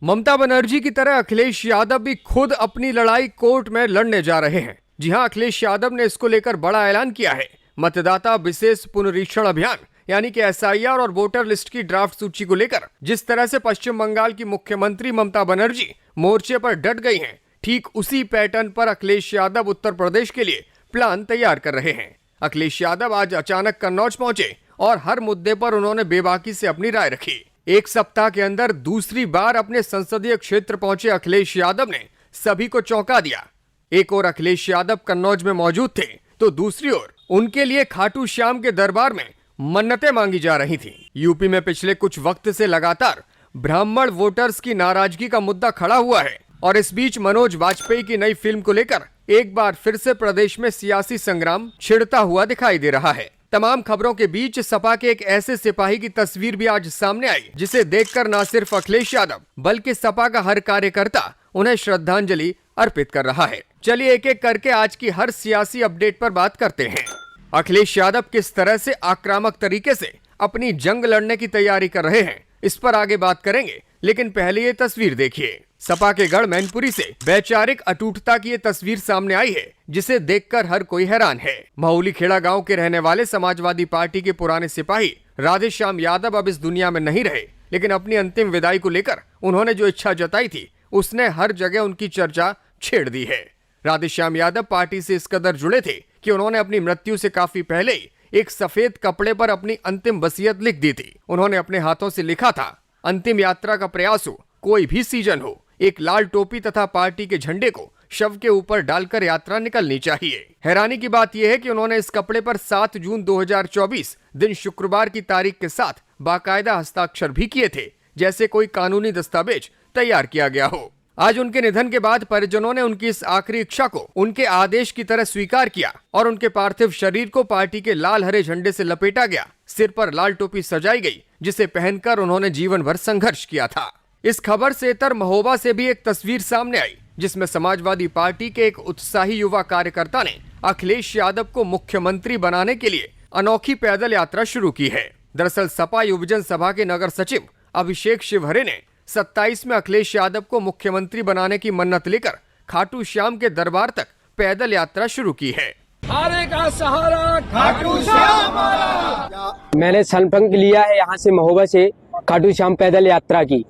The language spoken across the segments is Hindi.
ममता बनर्जी की तरह अखिलेश यादव भी खुद अपनी लड़ाई कोर्ट में लड़ने जा रहे हैं। जी हां, अखिलेश यादव ने इसको लेकर बड़ा ऐलान किया है। मतदाता विशेष पुनरीक्षण अभियान यानी कि एसआईआर और वोटर लिस्ट की ड्राफ्ट सूची को लेकर जिस तरह से पश्चिम बंगाल की मुख्यमंत्री ममता बनर्जी मोर्चे पर डट गई हैं, ठीक उसी पैटर्न पर अखिलेश यादव उत्तर प्रदेश के लिए प्लान तैयार कर रहे हैं। अखिलेश यादव आज अचानक कन्नौज पहुंचे और हर मुद्दे पर उन्होंने बेबाकी से अपनी राय रखी। एक सप्ताह के अंदर दूसरी बार अपने संसदीय क्षेत्र पहुंचे अखिलेश यादव ने सभी को चौंका दिया। एक ओर अखिलेश यादव कन्नौज में मौजूद थे तो दूसरी ओर उनके लिए खाटू श्याम के दरबार में मन्नतें मांगी जा रही थीं। यूपी में पिछले कुछ वक्त से लगातार ब्राह्मण वोटर्स की नाराजगी का मुद्दा खड़ा हुआ है और इस बीच मनोज वाजपेयी की नई फिल्म को लेकर एक बार फिर से प्रदेश में सियासी संग्राम छिड़ता हुआ दिखाई दे रहा है। तमाम खबरों के बीच सपा के एक ऐसे सिपाही की तस्वीर भी आज सामने आई जिसे देखकर न सिर्फ अखिलेश यादव बल्कि सपा का हर कार्यकर्ता उन्हें श्रद्धांजलि अर्पित कर रहा है। चलिए एक एक करके आज की हर सियासी अपडेट पर बात करते हैं। अखिलेश यादव किस तरह से आक्रामक तरीके से अपनी जंग लड़ने की तैयारी कर रहे हैं, इस पर आगे बात करेंगे, लेकिन पहले ये तस्वीर देखिए। सपा के गढ़ मैनपुरी से वैचारिक अटूटता की ये तस्वीर सामने आई है जिसे देखकर हर कोई हैरान है। महुली खेड़ा गांव के रहने वाले समाजवादी पार्टी के पुराने सिपाही राधेश्याम यादव अब इस दुनिया में नहीं रहे, लेकिन अपनी अंतिम विदाई को लेकर उन्होंने जो इच्छा जताई थी उसने हर जगह उनकी चर्चा छेड़ दी है। राधेश्याम यादव पार्टी से इस कदर जुड़े थे कि उन्होंने अपनी मृत्यु से काफी पहले ही एक सफेद कपड़े पर अपनी अंतिम वसीयत लिख दी थी। उन्होंने अपने हाथों से लिखा था, अंतिम यात्रा का प्रयास हो, कोई भी सीजन हो, एक लाल टोपी तथा पार्टी के झंडे को शव के ऊपर डालकर यात्रा निकलनी चाहिए। हैरानी की बात यह है कि उन्होंने इस कपड़े पर 7 जून 2024 दिन शुक्रवार की तारीख के साथ बाकायदा हस्ताक्षर भी किए थे, जैसे कोई कानूनी दस्तावेज तैयार किया गया हो। आज उनके निधन के बाद परिजनों ने उनकी इस आखिरी इच्छा को उनके आदेश की तरह स्वीकार किया और उनके पार्थिव शरीर को पार्टी के लाल हरे झंडे से लपेटा गया। सिर पर लाल टोपी सजाई गई जिसे पहनकर उन्होंने जीवन भर संघर्ष किया था। इस खबर से इतर महोबा से भी एक तस्वीर सामने आई जिसमें समाजवादी पार्टी के एक उत्साही युवा कार्यकर्ता ने अखिलेश यादव को मुख्यमंत्री बनाने के लिए अनोखी पैदल यात्रा शुरू की है। दरअसल सपा युवजन सभा के नगर सचिव अभिषेक शिवहरे ने 27 में अखिलेश यादव को मुख्यमंत्री बनाने की मन्नत लेकर खाटू श्याम के दरबार तक पैदल यात्रा शुरू की है। हारे का सहारा खाटू श्याम हमारा। मैंने संकल्प लिया है यहाँ से महोबा से खाटू श्याम पैदल यात्रा की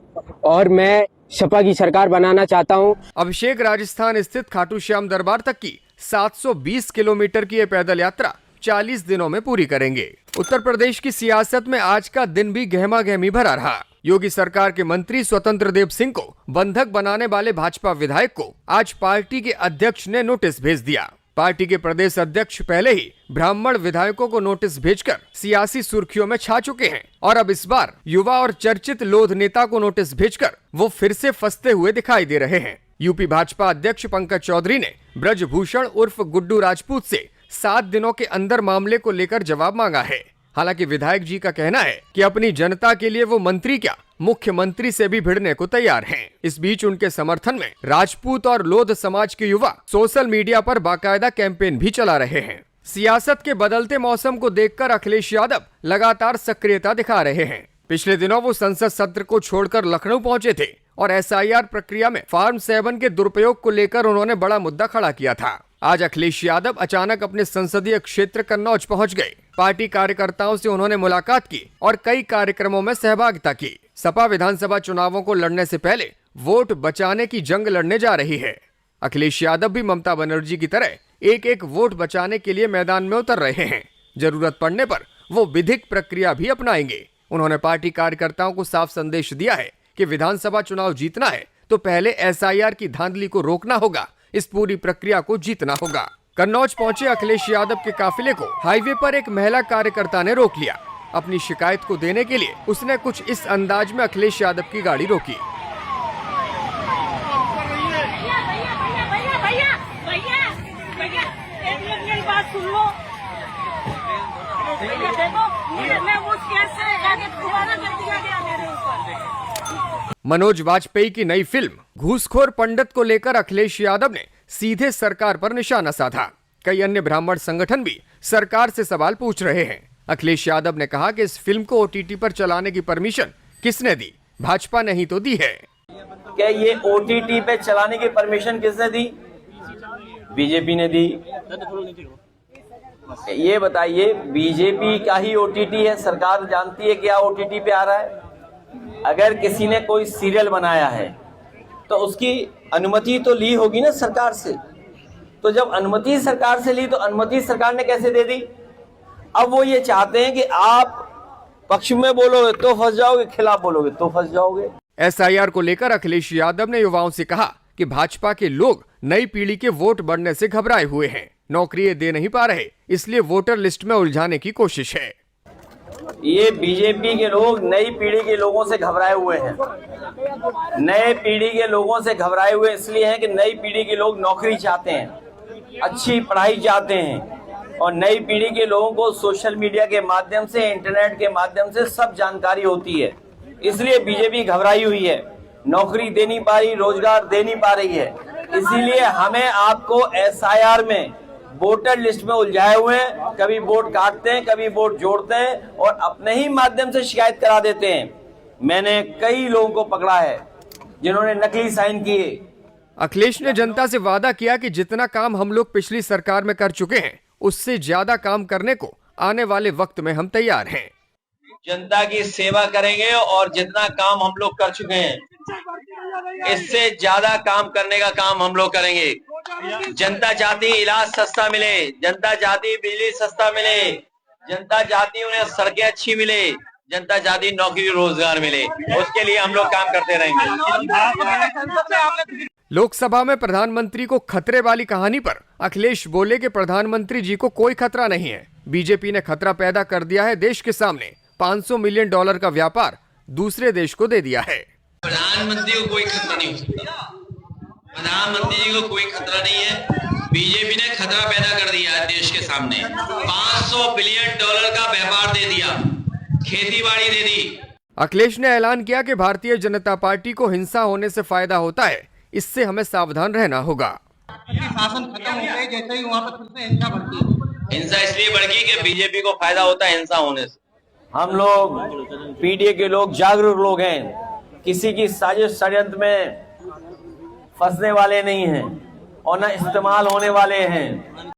और मैं सपा की सरकार बनाना चाहता हूँ। अभिषेक राजस्थान स्थित खाटू श्याम दरबार तक की 720 किलोमीटर की ये पैदल यात्रा 40 दिनों में पूरी करेंगे। उत्तर प्रदेश की सियासत में आज का दिन भी गहमा गहमी भरा रहा। योगी सरकार के मंत्री स्वतंत्र देव सिंह को बंधक बनाने वाले भाजपा विधायक को आज पार्टी के अध्यक्ष ने नोटिस भेज दिया। पार्टी के प्रदेश अध्यक्ष पहले ही ब्राह्मण विधायकों को नोटिस भेजकर सियासी सुर्खियों में छा चुके हैं और अब इस बार युवा और चर्चित लोध नेता को नोटिस भेजकर वो फिर से फंसते हुए दिखाई दे रहे हैं। यूपी भाजपा अध्यक्ष पंकज चौधरी ने ब्रजभूषण उर्फ गुड्डू राजपूत से 7 दिनों के अंदर मामले को लेकर जवाब मांगा है। हालांकि विधायक जी का कहना है कि अपनी जनता के लिए वो मंत्री क्या मुख्यमंत्री से भी भिड़ने को तैयार हैं। इस बीच उनके समर्थन में राजपूत और लोध समाज के युवा सोशल मीडिया पर बाकायदा कैंपेन भी चला रहे हैं। सियासत के बदलते मौसम को देखकर अखिलेश यादव लगातार सक्रियता दिखा रहे हैं। पिछले दिनों वो संसद सत्र को छोड़कर लखनऊ पहुंचे थे और एसआईआर प्रक्रिया में फार्म 7 के दुरुपयोग को लेकर उन्होंने बड़ा मुद्दा खड़ा किया था। आज अखिलेश यादव अचानक अपने संसदीय क्षेत्र कन्नौज पहुंच गए। पार्टी कार्यकर्ताओं से उन्होंने मुलाकात की और कई कार्यक्रमों में सहभागिता की। सपा विधानसभा चुनावों को लड़ने से पहले वोट बचाने की जंग लड़ने जा रही है। अखिलेश यादव भी ममता बनर्जी की तरह एक एक वोट बचाने के लिए मैदान में उतर रहे हैं। जरूरत पड़ने पर वो विधिक प्रक्रिया भी अपनाएंगे। उन्होंने पार्टी कार्यकर्ताओं को साफ संदेश दिया है कि विधानसभा चुनाव जीतना है तो पहले एसआईआर की धांधली को रोकना होगा, इस पूरी प्रक्रिया को जीतना होगा। कन्नौज पहुंचे अखिलेश यादव के काफिले को हाईवे पर एक महिला कार्यकर्ता ने रोक लिया। अपनी शिकायत को देने के लिए उसने कुछ इस अंदाज में अखिलेश यादव की गाड़ी रोकी। मनोज वाजपेयी की नई फिल्म घूसखोर पंडित को लेकर अखिलेश यादव ने सीधे सरकार पर निशाना साधा। कई अन्य ब्राह्मण संगठन भी सरकार से सवाल पूछ रहे हैं। अखिलेश यादव ने कहा कि इस फिल्म को ओटीटी पर चलाने की परमिशन किसने दी? भाजपा ने ही तो दी है। क्या ये ओटीटी पे चलाने की परमिशन किसने दी? बीजेपी ने दी। ये बताइए, बीजेपी का ही ओटीटी है, सरकार जानती है क्या ओटीटी पे आ रहा है? अगर किसी ने कोई सीरियल बनाया है तो उसकी अनुमति तो ली होगी ना सरकार से। तो जब अनुमति सरकार से ली तो अनुमति सरकार ने कैसे दे दी? अब वो ये चाहते हैं कि आप पक्ष में बोलोगे तो फंस जाओगे, खिलाफ बोलोगे तो फंस जाओगे। एसआईआर को लेकर अखिलेश यादव ने युवाओं से कहा कि भाजपा के लोग नई पीढ़ी के वोट बढ़ने से घबराए हुए हैं, नौकरियां दे नहीं पा रहे, इसलिए वोटर लिस्ट में उलझाने की कोशिश है। ये बीजेपी के लोग नई पीढ़ी के लोगों से घबराए हुए हैं। नए पीढ़ी के लोगों से घबराए हुए इसलिए हैं कि नई पीढ़ी के लोग नौकरी चाहते हैं, अच्छी पढ़ाई चाहते हैं, और नई पीढ़ी के लोगों को सोशल मीडिया के माध्यम से, इंटरनेट के माध्यम से सब जानकारी होती है। इसलिए बीजेपी घबराई हुई है, नौकरी दे नहीं पा रही, रोजगार दे नहीं पा रही है। इसीलिए हमें आपको एसआईआर में वोटर लिस्ट में उलझाए हुए हैं, कभी वोट काटते हैं, कभी वोट जोड़ते हैं और अपने ही माध्यम से शिकायत करा देते हैं। मैंने कई लोगों को पकड़ा है जिन्होंने नकली साइन किए। अखिलेश ने जनता से वादा किया कि जितना काम हम लोग पिछली सरकार में कर चुके हैं उससे ज्यादा काम करने को आने वाले वक्त में हम तैयार हैं। जनता की सेवा करेंगे और जितना काम हम लोग कर चुके हैं इससे ज्यादा काम करने का काम हम लोग करेंगे। जनता चाहती इलाज सस्ता मिले, जनता चाहती बिजली सस्ता मिले, जनता चाहती उन्हें सड़कें अच्छी मिले, जनता चाहती नौकरी रोजगार मिले। उसके लिए हम लोग काम करते रहेंगे। लोकसभा में प्रधानमंत्री को खतरे वाली कहानी पर अखिलेश बोले कि प्रधानमंत्री जी को कोई खतरा नहीं है, बीजेपी ने खतरा पैदा कर दिया है देश के सामने। $500 मिलियन का व्यापार दूसरे देश को दे दिया है। प्रधानमंत्री को कोई खतरा नहीं हो सकता, प्रधानमंत्री जी को कोई खतरा नहीं है। बीजेपी ने खतरा पैदा कर दिया है देश के सामने। $500 बिलियन का व्यापार दे दिया, खेती बाड़ी दे दी। अखिलेश ने ऐलान किया कि भारतीय जनता पार्टी को हिंसा होने से फायदा होता है, इससे हमें सावधान रहना होगा। शासन खत्म हो गए, जैसे ही वहाँ पर फिर से हिंसा बढ़ती है। हिंसा इसलिए बढ़ गई कि बीजेपी को फायदा होता है हिंसा होने से। हम लोग पीडीए के लोग जागरूक लोग हैं, किसी की साजिश षड्यंत्र में फंसने वाले नहीं हैं और न इस्तेमाल होने वाले हैं।